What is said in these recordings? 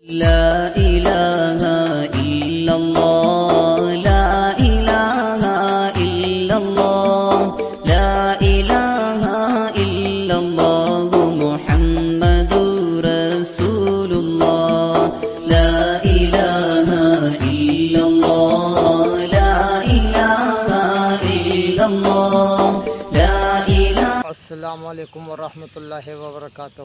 لا إله إلا الله لا إله إلا الله لا إله إلا الله محمد رسول الله لا إله إلا الله لا إله إلا الله لا إله. السلام علیکم ورحمۃ اللہ وبرکاتہ.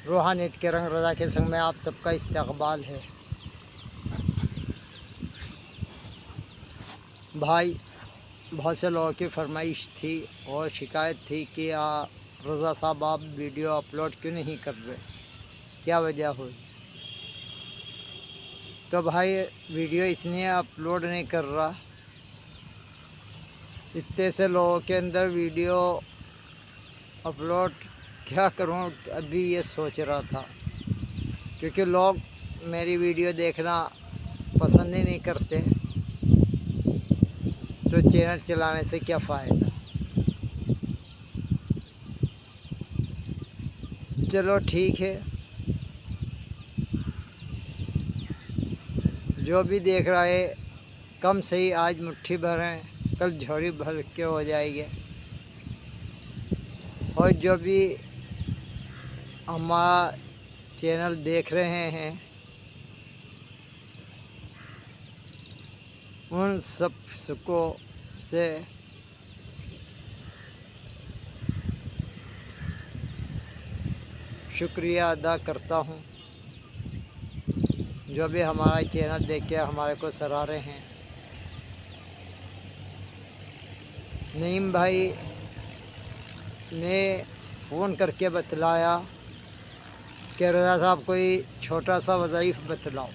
روحانیت کے رنگ رضا کے سنگ میں آپ سب کا استقبال ہے. بھائی، بہت سے لوگوں کی فرمائش تھی اور شکایت تھی کہ رضا صاحب آپ ویڈیو اپلوڈ کیوں نہیں کر رہے، کیا وجہ ہوئی؟ تو بھائی، ویڈیو اس لیے اپلوڈ نہیں کر رہا، اتنے سے لوگوں کے اندر ویڈیو اپلوڈ کیا کروں ابھی یہ سوچ رہا تھا، کیونکہ لوگ میری ویڈیو دیکھنا پسند ہی نہیں کرتے، تو چینل چلانے سے کیا فائدہ. چلو ٹھیک ہے، جو بھی دیکھ رہا ہے کم صحیح آج مٹھی بھر ہیں، کل جھوڑی بھر کے ہو جائے گی. اور جو بھی ہمارا چینل دیکھ رہے ہیں ان سب کو سے شکریہ ادا کرتا ہوں، جو بھی ہمارا چینل دیکھ کے ہمارے کو سراہ رہے ہیں. نعیم بھائی نے فون کر کے بتلایا کہ رضا صاحب کوئی چھوٹا سا وظائف بتلاؤ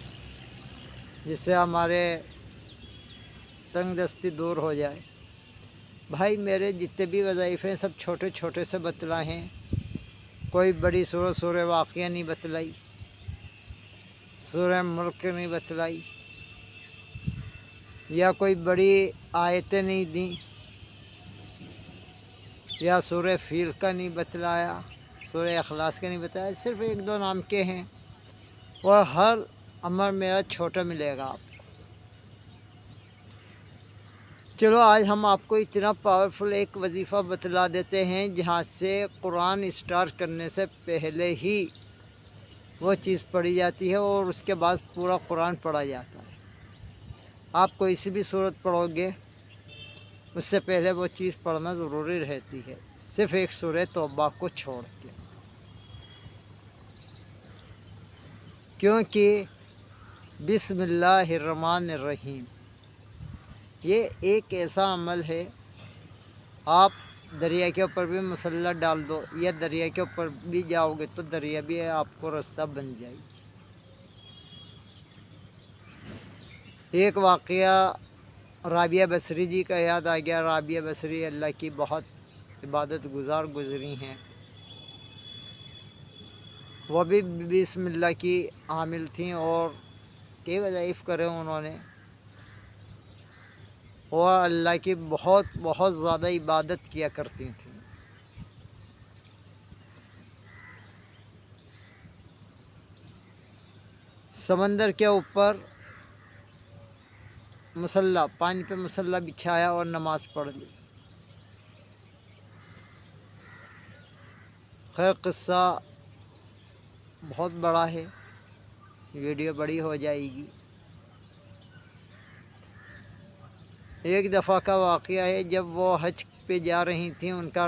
جس سے ہمارے تنگ دستی دور ہو جائے. بھائی، میرے جتنے بھی وظائف ہیں سب چھوٹے چھوٹے سے بتلائے ہیں، کوئی بڑی سورہ واقعہ نہیں بتلائی، سورہ ملک نہیں بتلائی، یا کوئی بڑی آیتیں نہیں دیں، یا سورہ فیل کا نہیں بتلایا، سورہ اخلاص کا نہیں بتایا. صرف ایک دو نام کے ہیں، اور ہر عمر میرا چھوٹا ملے گا آپ کو. چلو آج ہم آپ کو اتنا پاورفل ایک وظیفہ بتلا دیتے ہیں جہاں سے قرآن اسٹارٹ کرنے سے پہلے ہی وہ چیز پڑھی جاتی ہے اور اس کے بعد پورا قرآن پڑھا جاتا ہے. آپ کوئی سی بھی صورت پڑھو گے اس سے پہلے وہ چیز پڑھنا ضروری رہتی ہے، صرف ایک سورہ توبہ کو چھوڑ کے، کیونکہ بسم اللہ الرحمن الرحیم یہ ایک ایسا عمل ہے. آپ دریا کے اوپر بھی مسلح ڈال دو یا دریا کے اوپر بھی جاؤ گے تو دریا بھی آپ کو راستہ بن جائے. ایک واقعہ رابعہ بصری جی کا یاد آ گیا. رابعہ بصری اللہ کی بہت عبادت گزار گزری ہیں، وہ بھی بسم اللہ کی عامل تھیں اور کئی وظائف کرے انہوں نے، اور اللہ کی بہت بہت زیادہ عبادت کیا کرتی تھیں. سمندر کے اوپر مسلح، پانی پہ مسلح بچھایا اور نماز پڑھ لی. خیر، قصہ بہت بڑا ہے، ویڈیو بڑی ہو جائے گی. ایک دفعہ کا واقعہ ہے، جب وہ حج پہ جا رہی تھیں ان کا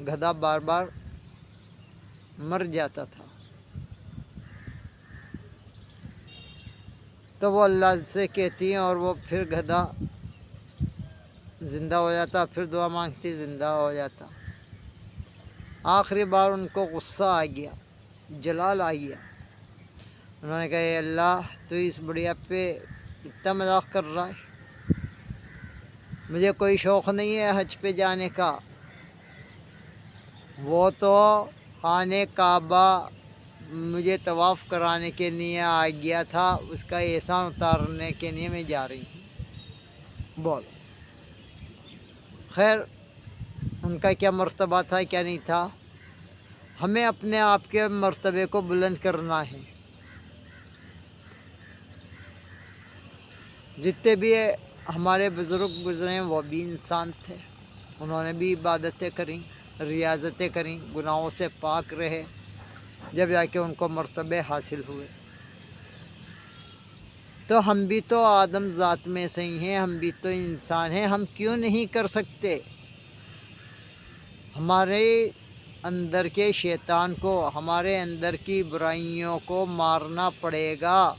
گدھا بار بار مر جاتا تھا، تو وہ اللہ سے کہتی ہیں اور وہ پھر گدھا زندہ ہو جاتا، پھر دعا مانگتی زندہ ہو جاتا. آخری بار ان کو غصہ آ گیا، جلال آ گیا. انہوں نے کہا، اے اللہ، تو اس بڑھیا پہ اتنا مذاق کر رہا ہے؟ مجھے کوئی شوق نہیں ہے حج پہ جانے کا، وہ تو خانہ کعبہ مجھے طواف کرانے کے لیے آ گیا تھا، اس کا احسان اتارنے کے لیے میں جا رہی ہوں. بول. خیر، ان کا کیا مرتبہ تھا کیا نہیں تھا، ہمیں اپنے آپ کے مرتبے کو بلند کرنا ہے۔ جتنے بھی ہمارے بزرگ گزرے ہیں وہ بھی انسان تھے، انہوں نے بھی عبادتیں کریں، ریاضتیں کریں، گناہوں سے پاک رہے، جب جا کے ان کو مرتبے حاصل ہوئے۔ تو ہم بھی تو آدم ذات میں سے ہی ہیں، ہم بھی تو انسان ہیں، ہم کیوں نہیں کر سکتے؟ ہمارے اندر کے شیطان کو، ہمارے اندر کی برائیوں کو مارنا پڑے گا،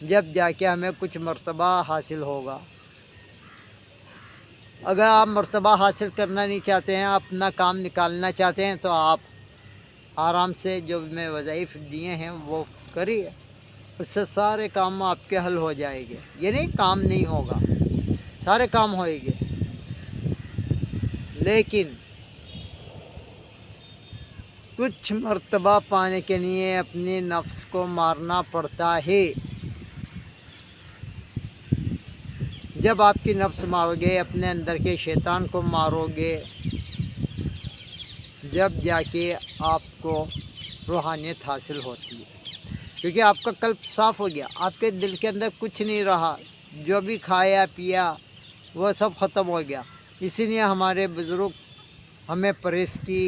جب جا کے ہمیں کچھ مرتبہ حاصل ہوگا۔ اگر آپ مرتبہ حاصل کرنا نہیں چاہتے ہیں، اپنا کام نکالنا چاہتے ہیں، تو آپ آرام سے جو میں وظائف دیے ہیں وہ کریے، اس سے سارے کام آپ کے حل ہو جائیں گے۔ یہ نہیں کام نہیں ہوگا، سارے کام ہوئیں گے، لیکن کچھ مرتبہ پانے کے لیے اپنے نفس کو مارنا پڑتا ہے۔ جب آپ کی نفس مارو گے، اپنے اندر کے شیطان کو مارو گے، جب جا کے آپ کو روحانیت حاصل ہوتی ہے، کیونکہ آپ کا قلب صاف ہو گیا، آپ کے دل کے اندر کچھ نہیں رہا، جو بھی کھایا پیا وہ سب ختم ہو گیا۔ اسی لیے ہمارے بزرگ ہمیں پرہیز کی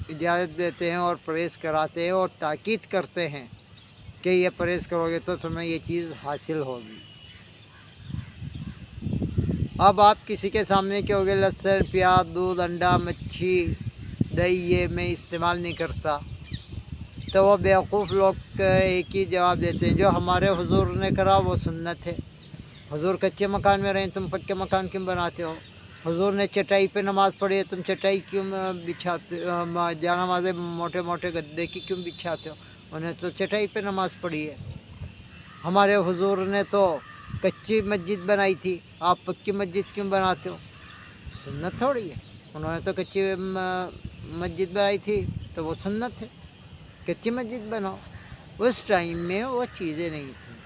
اجازت دیتے ہیں اور پرہیز کراتے ہیں اور تاکید کرتے ہیں کہ یہ پرہیز کرو گے تو تمہیں یہ چیز حاصل ہوگی۔ اب آپ کسی کے سامنے کہو گے لہسن، پیاز، دودھ، انڈا، مچھی، دہی یہ میں استعمال نہیں کرتا، تو وہ بیوقوف لوگ ایک ہی جواب دیتے ہیں، جو ہمارے حضور نے کرا وہ سنت ہے۔ حضور کچے مکان میں رہیں، تم پکے مکان کیوں بناتے ہو؟ حضور نے چٹائی پہ نماز پڑھی ہے، تم چٹائی کیوں بچھاتے ہو؟ جا نمازیں موٹے موٹے گدے کی کیوں بچھاتے ہو؟ انہیں تو چٹائی پہ نماز پڑھی ہے۔ ہمارے حضور نے تو کچی مسجد بنائی تھی، آپ پکی مسجد کیوں بناتے ہو؟ سنت تھوڑی ہے، انہوں نے تو کچی مسجد بنائی تھی تو وہ سنت ہے، کچی مسجد بناؤ۔ اس ٹائم میں وہ چیزیں نہیں تھیں۔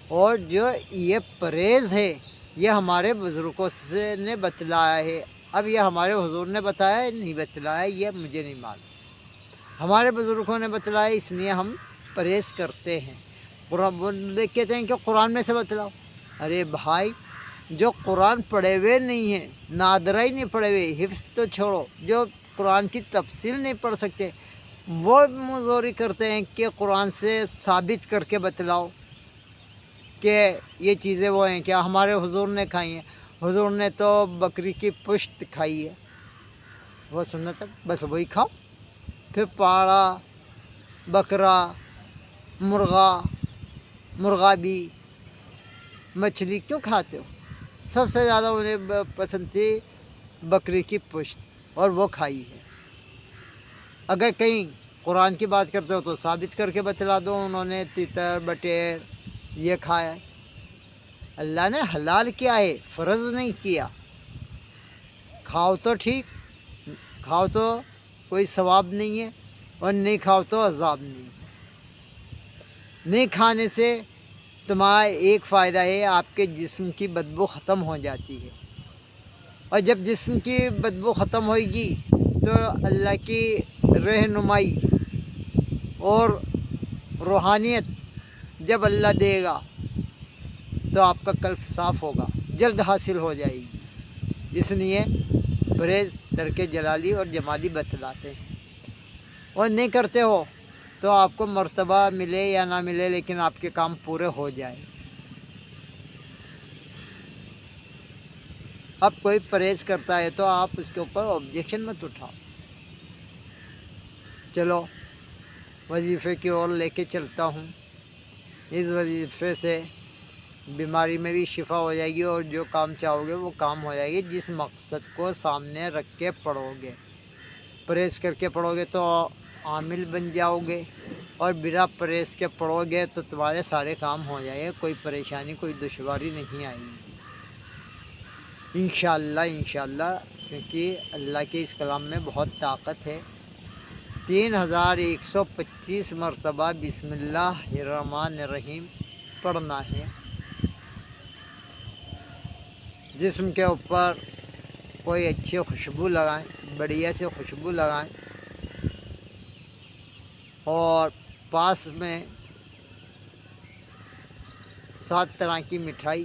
اور جو یہ پرہیز ہے یہ ہمارے بزرگوں سے نے بتلایا ہے۔ اب یہ ہمارے حضور نے بتایا ہے نہیں بتلایا، یہ مجھے نہیں معلوم، ہمارے بزرگوں نے بتلایا، اس لیے ہم پرہیز کرتے ہیں۔ قرآن کہتے ہیں کہ قرآن میں سے بتلاؤ۔ ارے بھائی، جو قرآن پڑھے ہوئے نہیں ہیں، نادرہ ہی نہیں پڑھے ہوئے، حفظ تو چھوڑو، جو قرآن کی تفصیل نہیں پڑھ سکتے، وہ مزوری کرتے ہیں کہ قرآن سے ثابت کر کے بتلاؤ کہ یہ چیزیں وہ ہیں کیا ہمارے حضور نے کھائی ہیں۔ حضور نے تو بکری کی پشت کھائی ہے، وہ سنت ہے، بس وہی کھاؤ۔ پھر پاڑا، بکرا، مرغا بھی، مچھلی کیوں کھاتے ہو؟ سب سے زیادہ انہیں پسند تھی بکری کی پشت، اور وہ کھائی ہے۔ اگر کہیں قرآن کی بات کرتے ہو تو ثابت کر کے بتلا دو، انہوں نے تیتر، بٹیر یہ کھایا ہے۔ اللہ نے حلال کیا ہے، فرض نہیں کیا۔ کھاؤ تو ٹھیک، کھاؤ تو کوئی ثواب نہیں ہے، اور نہیں کھاؤ تو عذاب نہیں ہے۔ نہیں کھانے سے تمہارا ایک فائدہ ہے، آپ کے جسم کی بدبو ختم ہو جاتی ہے، اور جب جسم کی بدبو ختم ہوئے گی تو اللہ کی رہنمائی اور روحانیت جب اللہ دے گا تو آپ کا قلب صاف ہوگا، جلد حاصل ہو جائے گی۔ اس لیے پرہیز ترک جلالی اور جمالی بتلاتے ہیں، اور نہیں کرتے ہو تو آپ کو مرتبہ ملے یا نہ ملے، لیکن آپ کے کام پورے ہو جائیں۔ اب کوئی پرہیز کرتا ہے تو آپ اس کے اوپر آبجیکشن مت اٹھاؤ۔ چلو وظیفے کی اور لے کے چلتا ہوں۔ اس وظیفے سے بیماری میں بھی شفا ہو جائے گی، اور جو کام چاہو گے وہ کام ہو جائے گی، جس مقصد کو سامنے رکھ کے پڑھو گے۔ پرہیز کر کے پڑھو گے تو عامل بن جاؤ گے، اور بنا پرہیز کے پڑھو گے تو تمہارے سارے کام ہو جائے گے، کوئی پریشانی کوئی دشواری نہیں آئے گی انشاءاللہ، کیونکہ اللہ کے اس کلام میں بہت طاقت ہے۔ 3125 مرتبہ بسم اللہ الرحمن الرحیم پڑھنا ہے۔ جسم کے اوپر کوئی اچھی خوشبو لگائیں، بڑھیا سے خوشبو لگائیں اور پاس میں 7 طرح کی مٹھائی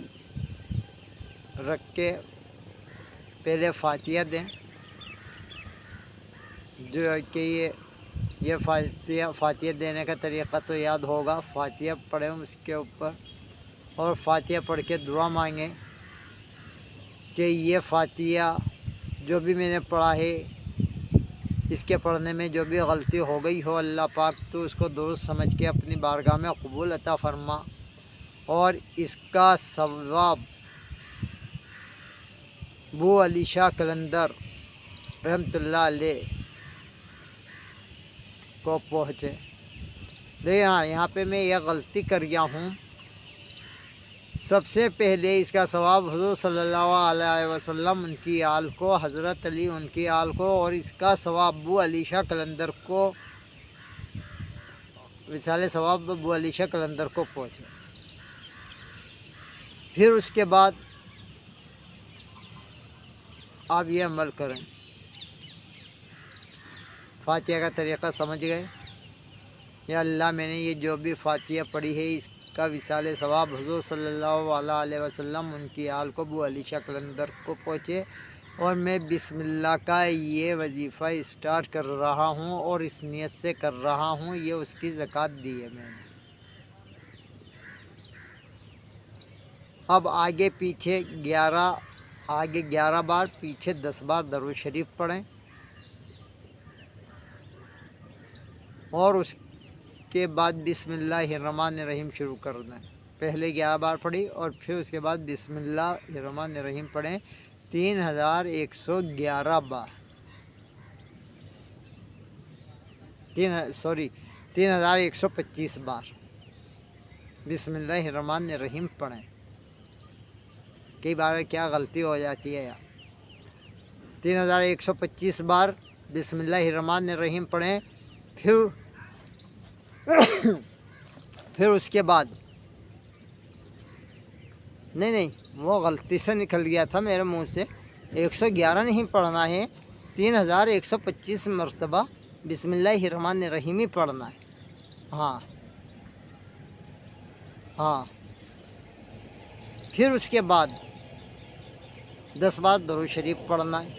رکھ کے پہلے فاتحہ دیں، جو کہ یہ فاتحہ دینے کا طریقہ تو یاد ہوگا۔ فاتحہ پڑھیں اس کے اوپر اور فاتحہ پڑھ کے دعا مانگیں کہ یہ فاتحہ جو بھی میں نے پڑھا ہے، اس کے پڑھنے میں جو بھی غلطی ہو گئی ہو، اللہ پاک تو اس کو درست سمجھ کے اپنی بارگاہ میں قبول عطا فرما، اور اس کا ثواب ابو علی شاہ قلندر رحمۃ اللہ علیہ کو پہنچے۔ دیکھیں یہاں پہ میں یہ غلطی کر گیا ہوں، سب سے پہلے اس کا ثواب حضور صلی اللہ علیہ وسلم ان کی آل کو، حضرت علی ان کی آل کو، اور اس کا ثواب ابو علی شاہ قلندر کو، وصال ثواب ابو علی شاہ قلندر کو پہنچے۔ پھر اس کے بعد آپ یہ عمل کریں۔ فاتحہ کا طریقہ سمجھ گئے؟ یا اللہ میں نے یہ جو بھی فاتحہ پڑھی ہے، اس کا وصال ثواب حضور صلی اللہ علیہ وسلم ان کی آل کو، ابو علی شاہ قلندر کو پہنچے، اور میں بسم اللہ کا یہ وظیفہ اسٹارٹ کر رہا ہوں اور اس نیت سے کر رہا ہوں، یہ اس کی زکوٰۃ دی ہے میں نے۔ اب آگے 11 بار، پیچھے 10 بار درود شریف پڑھیں، اور اس کے بعد بسم اللہ الرحمن الرحیم شروع کر دیں۔ پہلے 11 بار پڑھی اور پھر اس کے بعد بسم اللہ الرحمن الرحیم پڑھیں 3111 بار، 3125 بار بسم اللہ الرحمن الرحیم پڑھیں۔ کئی بار کیا غلطی ہو جاتی ہے یار، 3125 بار بسم اللہ الرحمن الرحیم پڑھیں، پھر اس کے بعد نہیں وہ غلطی سے نکل گیا تھا میرے منہ سے، 111 نہیں پڑھنا ہے، 3125 مرتبہ بسم اللہ الرحمن الرحیم ہی پڑھنا ہے۔ ہاں پھر اس کے بعد 10 بار درود شریف پڑھنا ہے۔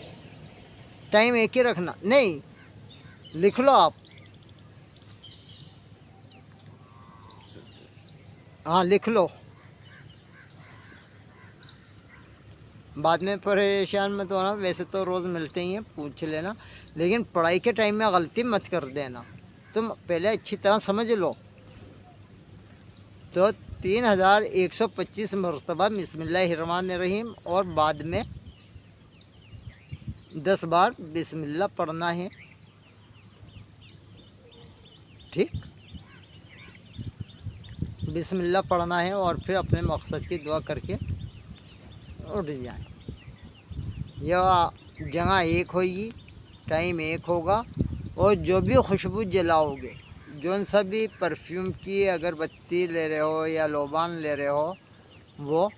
ٹائم ایک ہی رکھنا، نہیں لکھ لو آپ، ہاں لکھ لو، بعد میں پریشان مت ہونا، ویسے تو روز ملتے ہی ہیں، پوچھ لینا، لیکن پڑھائی کے ٹائم میں غلطی مت کر دینا، تم پہلے اچھی طرح سمجھ لو۔ تو 3125 مرتبہ بسم اللہ الرحمن الرحیم اور بعد میں 10 بار بسم اللہ پڑھنا ہے، ٹھیک؟ بسم اللہ پڑھنا ہے اور پھر اپنے مقصد کی دعا کر کے اٹھ جائیں۔ یہ جگہ ایک ہوگی، ٹائم ایک ہوگا، اور جو بھی خوشبو جلاؤ گے، جون سا بھی پرفیوم کی اگر بتی لے رہے ہو یا لوبان لے رہے ہو، وہ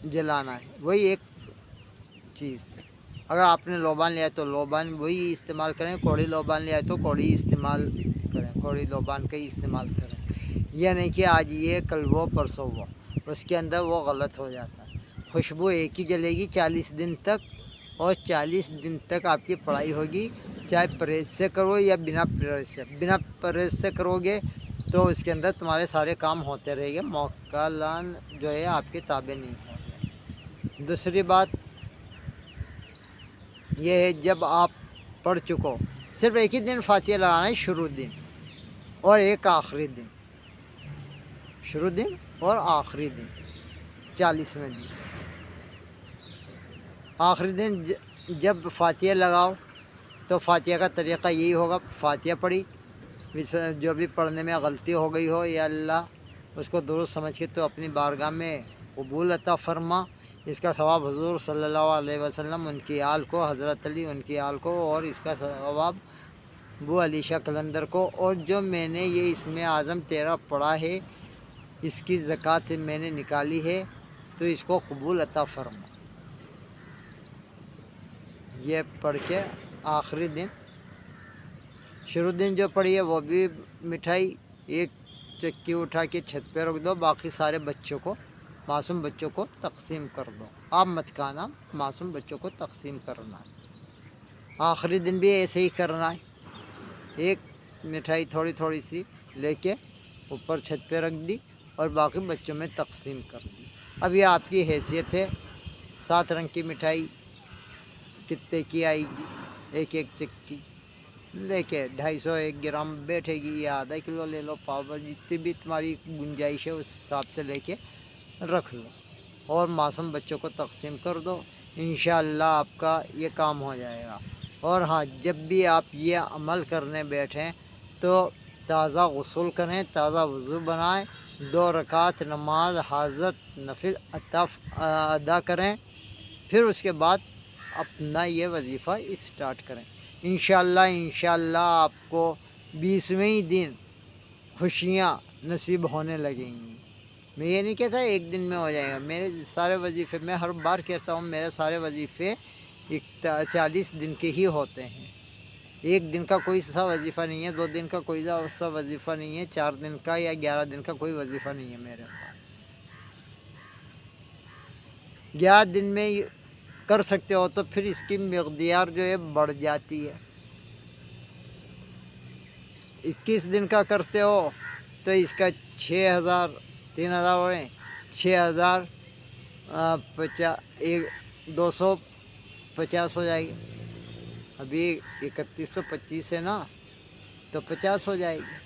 جلانا ہے، وہی ایک چیز۔ اگر آپ نے لوبان لیا تو لوبان وہی استعمال کریں، کوڑی لوبان لیا تو کوڑی استعمال کریں، کوڑی لوبان کا ہی استعمال کریں، یہ نہیں کہ آج یہ کل وہ پرسوں وہ، اس کے اندر وہ غلط ہو جاتا ہے۔ خوشبو ایک ہی جلے گی 40 دن تک، اور 40 دن تک آپ کی پڑھائی ہوگی، چاہے پرہیز سے کرو یا بنا پرہیز سے کرو گے تو اس کے اندر تمہارے سارے کام ہوتے رہیں گے، موکلان جو ہے آپ کے تابع نہیں ہوں۔ دوسری بات یہ ہے، جب آپ پڑھ چکو، صرف ایک ہی دن فاتحہ لگانا ہے، شروع دن اور ایک آخری دن، شروع دن اور آخری دن، 40ویں دن۔ آخری دن جب فاتحہ لگاؤ تو فاتحہ کا طریقہ یہی ہوگا، فاتحہ پڑھی، جو بھی پڑھنے میں غلطی ہو گئی ہو یا اللہ اس کو درست سمجھ کے تو اپنی بارگاہ میں قبول عطا فرما، اس کا ثواب حضور صلی اللہ علیہ وسلم ان کی آل کو، حضرت علی ان کی آل کو، اور اس کا ثواب ابو علی شاہ قلندر کو، اور جو میں نے یہ اسم اعظم 13 پڑھا ہے، اس کی زکوٰۃ میں نے نکالی ہے، تو اس کو قبول عطا فرما۔ یہ پڑھ کے آخری دن شروع دن جو پڑھی ہے وہ بھی مٹھائی ایک چکی اٹھا کے چھت پہ رکھ دو، باقی سارے بچوں کو، معصوم بچوں کو تقسیم کر دو. آپ مت کھانا، معصوم بچوں کو تقسیم کرنا ہے. آخری دن بھی ایسے ہی کرنا ہے. ایک مٹھائی تھوڑی تھوڑی سی لے کے اوپر چھت پہ رکھ دی اور باقی بچوں میں تقسیم کر دی. اب یہ آپ کی حیثیت ہے. 7 رنگ کی مٹھائی کتنے کی آئے گی؟ ایک چکی لے کے 250 گرام بیٹھے گی، یا آدھا کلو لے لو، پاؤ بھر جتنی بھی تمہاری گنجائش ہے اس حساب سے لے کے رکھ لو اور معصوم بچوں کو تقسیم کر دو. انشاءاللہ آپ کا یہ کام ہو جائے گا. اور ہاں، جب بھی آپ یہ عمل کرنے بیٹھیں تو تازہ غسل کریں، تازہ وضو بنائیں، 2 رکعت نماز حاجت نفل ادا کریں، پھر اس کے بعد اپنا یہ وظیفہ اسٹارٹ کریں. انشاءاللہ آپ کو 20ویں دن خوشیاں نصیب ہونے لگیں گی. میں یہ نہیں کہتا ایک دن میں ہو جائے گا. میرے سارے وظیفے، میں ہر بار کہتا ہوں، میرے سارے وظیفے 40 دن کے ہی ہوتے ہیں. ایک دن کا کوئی سا وظیفہ نہیں ہے، 2 دن کا کوئی سا وظیفہ نہیں ہے، 4 دن کا یا 11 دن کا کوئی وظیفہ نہیں ہے میرے پاس. 11 دن میں کر سکتے ہو تو پھر اس کی مقدار جو ہے بڑھ جاتی ہے. 21 دن کا کرتے ہو تو اس کا 6000 3000 ہو رہے 250 ہو جائے گی. ابھی 3125 ہے نا، تو 50 ہو جائے گی.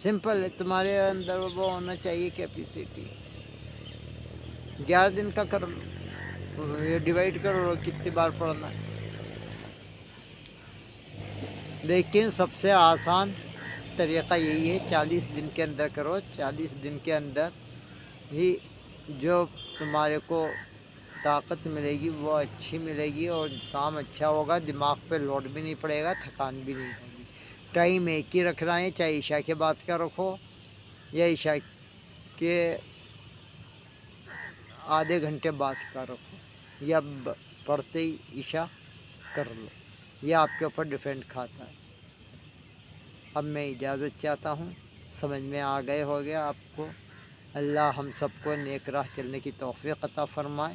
سمپل ہے. تمہارے اندر وہ ہونا چاہیے کیپیسٹی. 11 دن کا کر لو، یہ ڈیوائڈ کرو کتنی بار پڑھنا ہے. لیکن سب سے آسان طریقہ یہی ہے، 40 دن کے اندر کرو. 40 دن کے اندر ہی جو تمہارے کو طاقت ملے گی وہ اچھی ملے گی اور کام اچھا ہوگا. دماغ پہ لوڈ بھی نہیں پڑے گا، تھکان بھی نہیں ہوگی. ٹائم ایک ہی رکھنا ہے، چاہے عشاء کے بعد کا رکھو یا عشاء کے آدھے گھنٹے بعد کا رکھو، یا پڑھتے ہی عشاء کر لو. یہ آپ کے اوپر ڈیپینڈ کھاتا ہے. اب میں اجازت چاہتا ہوں. سمجھ میں آ گئے ہو گیا آپ کو. اللہ ہم سب کو نیک راہ چلنے کی توفیق عطا فرمائے.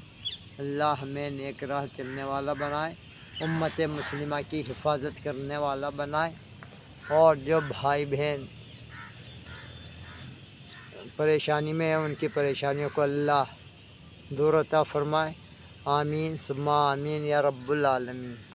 اللہ ہمیں نیک راہ چلنے والا بنائے، امت مسلمہ کی حفاظت کرنے والا بنائے، اور جو بھائی بہن پریشانی میں ہیں ان کی پریشانیوں کو اللہ دور عطا فرمائے. آمین ثم آمین یا رب العالمین.